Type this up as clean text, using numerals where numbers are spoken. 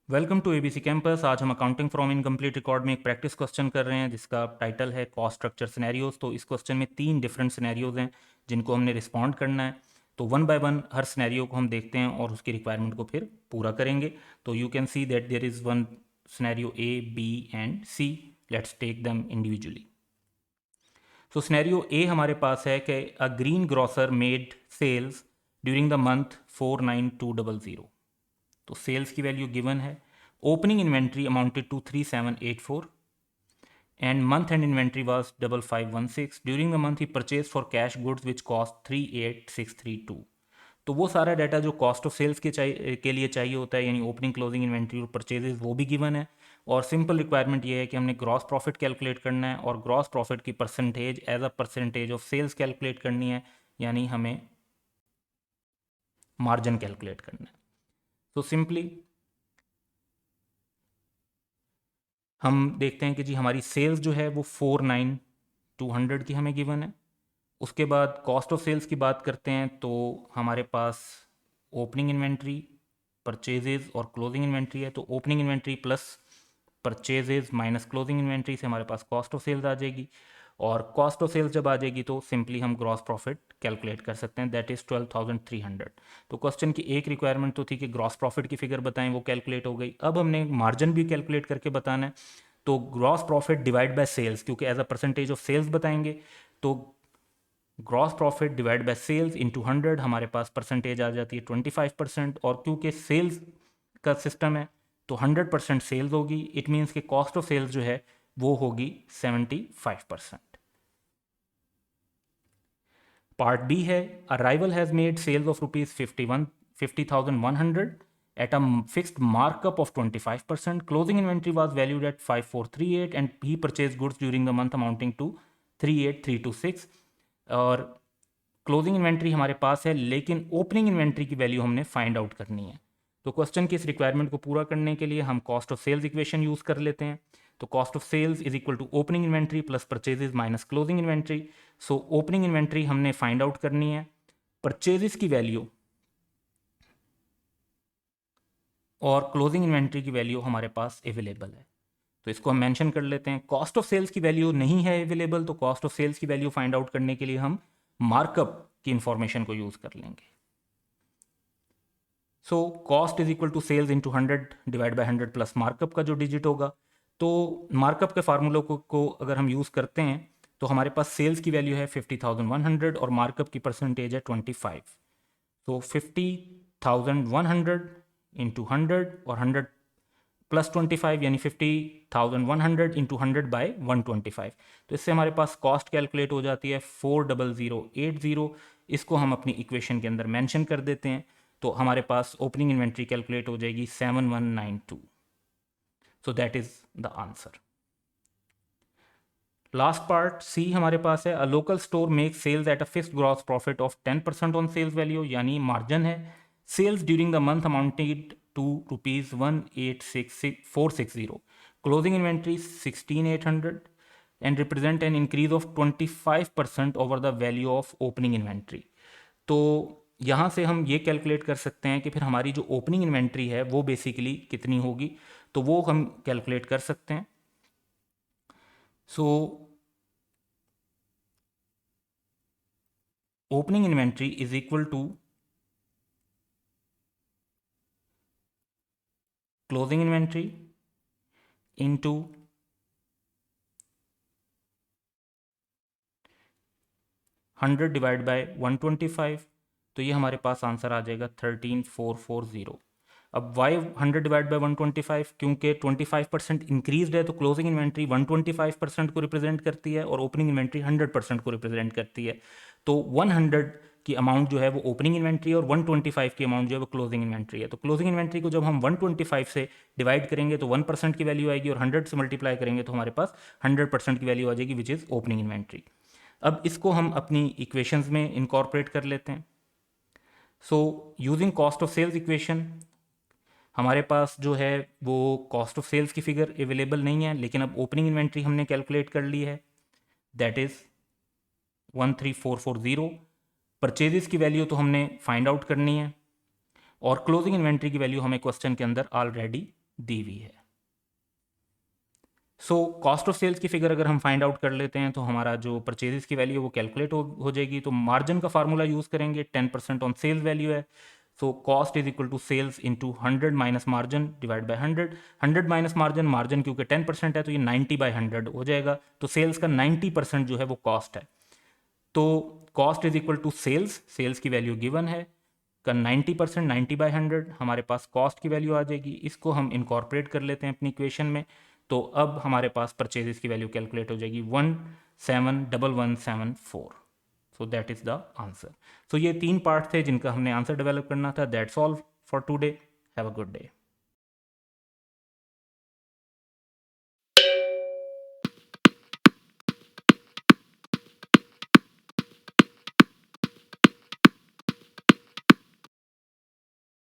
Welcome to ABC campus. आज हम accounting from incomplete record में एक प्रैक्टिस क्वेश्चन कर रहे हैं जिसका टाइटल है कॉस्ट स्ट्रक्चर सिनेरियोज। तो इस क्वेश्चन में 3 डिफरेंट सिनेरियोज हैं जिनको हमने रिस्पॉन्ड करना है। तो one by one her scenario को हम देखते हैं और उसकी रिक्वायरमेंट को फिर पूरा करेंगे। तो you can see that there is one scenario A, B and C. Let's take them individually. तो सिनेरियो ए हमारे पास है कि a green grocer made sales during the month 49200। तो सेल्स की वैल्यू गिवन है। Opening inventory amounted to 3784 and month end inventory was 5516. During the month he purchased for cash goods which cost 38632. तो वो सारा डाटा जो cost of sales के लिए चाहिए होता है, यानी ओपनिंग क्लोजिंग इन्वेंट्री और परचेजेस, वो भी गिवन है। और सिंपल रिक्वायरमेंट ये है कि हमने ग्रॉस प्रॉफिट कैलकुलेट करना है और ग्रॉस प्रॉफिट की percentage as a percentage of sales calculate करनी है, यानी हमें मार्जिन कैलकुलेट करना है। तो सिंपली हम देखते हैं कि जी हमारी सेल्स जो है वो 49200 की हमें गिवन है। उसके बाद कॉस्ट ऑफ सेल्स की बात करते हैं तो हमारे पास ओपनिंग इन्वेंट्री, परचेजेज और क्लोजिंग इन्वेंट्री है। तो opening inventory plus purchases minus closing inventory से हमारे पास कॉस्ट ऑफ सेल्स आ जाएगी। और कॉस्ट ऑफ सेल्स जब आ जाएगी तो सिंपली हम ग्रॉस प्रॉफिट कैलकुलेट कर सकते हैं, दैट इज़ 12300। तो क्वेश्चन की एक रिक्वायरमेंट तो थी कि ग्रॉस प्रॉफिट की फिगर बताएं, वो कैलकुलेट हो गई। अब हमने मार्जिन भी कैलकुलेट करके बताना है। तो gross profit divide by sales, क्योंकि as a percentage of sales बताएंगे, तो gross profit divide by sales into 100, हमारे पास परसेंटेज आ जाती है 25%। और क्योंकि सेल्स का सिस्टम है तो 100% सेल्स होगी। इट मीन्स कि कॉस्ट ऑफ सेल्स जो है वो होगी 75%। पार्ट बी है, arrival has made sales of rupees 50,100 at a fixed markup of 25%. Closing inventory was valued at 5438 and he purchased goods during the month amounting to 38326. और closing inventory हमारे पास है, लेकिन ओपनिंग इन्वेंट्री की value हमने find out करनी है। तो क्वेश्चन की इस रिक्वायरमेंट को पूरा करने के लिए हम cost of sales equation use कर लेते हैं। तो cost of sales is equal to opening inventory plus purchases minus closing inventory. So opening inventory हमने फाइंड आउट करनी है, परचेजेस की वैल्यू और क्लोजिंग इन्वेंट्री की वैल्यू हमारे पास अवेलेबल है। तो इसको हम मेंशन कर लेते हैं। कॉस्ट ऑफ सेल्स की वैल्यू नहीं है अवेलेबल, तो कॉस्ट ऑफ सेल्स की वैल्यू फाइंड आउट करने के लिए हम मार्कअप की इंफॉर्मेशन को यूज कर लेंगे। So cost is equal to sales into 100 divide by 100 plus markup का जो डिजिट होगा। तो मार्कअप के फार्मूलों को अगर हम यूज़ करते हैं तो हमारे पास सेल्स की वैल्यू है 50,100 और मार्कअप की परसेंटेज है 25। तो 50,100 इंटू 100 और 100 प्लस 25, यानी 50,100 इंटू 100 बाई 125। तो इससे हमारे पास कॉस्ट कैलकुलेट हो जाती है 40080। इसको हम अपनी इक्वेशन के अंदर मेंशन कर देते हैं। तो हमारे पास ओपनिंग इन्वेंट्री कैलकुलेट हो जाएगी 7192। So that is the answer. Last part C हमारे पास है, a local store make sales at a fixed gross profit of 10% on sales value, यानी मार्जिन है। Sales during the month amounted to rupees 186,460। Closing inventory 16,800 and represent an increase of 25% over the value of opening inventory. तो यहाँ से हम ये calculate कर सकते हैं कि फिर हमारी जो ओपनिंग इन्वेंट्री है वो बेसिकली कितनी होगी, तो वो हम कैलकुलेट कर सकते हैं। So opening inventory is equal to closing inventory into 100 divide by 125। तो ये हमारे पास आंसर आ जाएगा 13440। अब वाई 100 डिवाइड बाय 125, क्योंकि 25% इंक्रीज है तो क्लोजिंग इन्वेंट्री 125% को रिप्रेजेंट करती है और ओपनिंग इन्वेंट्री 100% को रिप्रेजेंट करती है। तो 100 की अमाउंट जो है वो ओपनिंग इन्वेंट्री और 125 की अमाउंट जो है वो क्लोजिंग इन्वेंट्री है। तो क्लोजिंग इन्वेंट्री को जब हम 125 से डिवाइड करेंगे तो 1% की वैल्यू आएगी और 100 से मल्टीप्लाई करेंगे तो हमारे पास 100% की वैल्यू आ जाएगी, विच इज़ ओपनिंग इन्वेंट्री। अब इसको हम अपनी इक्वेशंस में इनकॉर्पोरेट कर लेते हैं। So using cost of sales equation, हमारे पास जो है वो कॉस्ट ऑफ सेल्स की फिगर अवेलेबल नहीं है, लेकिन अब ओपनिंग इन्वेंट्री हमने कैलकुलेट कर ली है, दैट इज 13440। परचेजेस की वैल्यू तो हमने फाइंड आउट करनी है और क्लोजिंग इन्वेंट्री की वैल्यू हमें क्वेश्चन के अंदर ऑलरेडी दी हुई है। सो कॉस्ट ऑफ सेल्स की फिगर अगर हम फाइंड आउट कर लेते हैं तो हमारा जो परचेजेस की वैल्यू है वो कैलकुलेट हो जाएगी। तो मार्जिन का फार्मूला यूज़ करेंगे, 10% ऑन सेल्स वैल्यू है। So cost is equal to sales into 100 minus margin divide by 100। 100 minus margin, margin क्योंकि 10% है तो ये 90 बाई 100 हो जाएगा। तो सेल्स का 90% जो है वो कॉस्ट है। तो cost is equal to sales, sales की वैल्यू गिवन है का 90%, 90 बाई 100 हमारे पास कॉस्ट की वैल्यू आ जाएगी। इसको हम इनकॉर्पोरेट कर लेते हैं अपनी इक्वेशन में। तो अब हमारे पास परचेजेस की वैल्यू कैलकुलेट हो जाएगी 171174। So that is the answer. So ये तीन पार्ट थे जिनका हमने आंसर डेवलप करना था। That's all for today. Have a good day.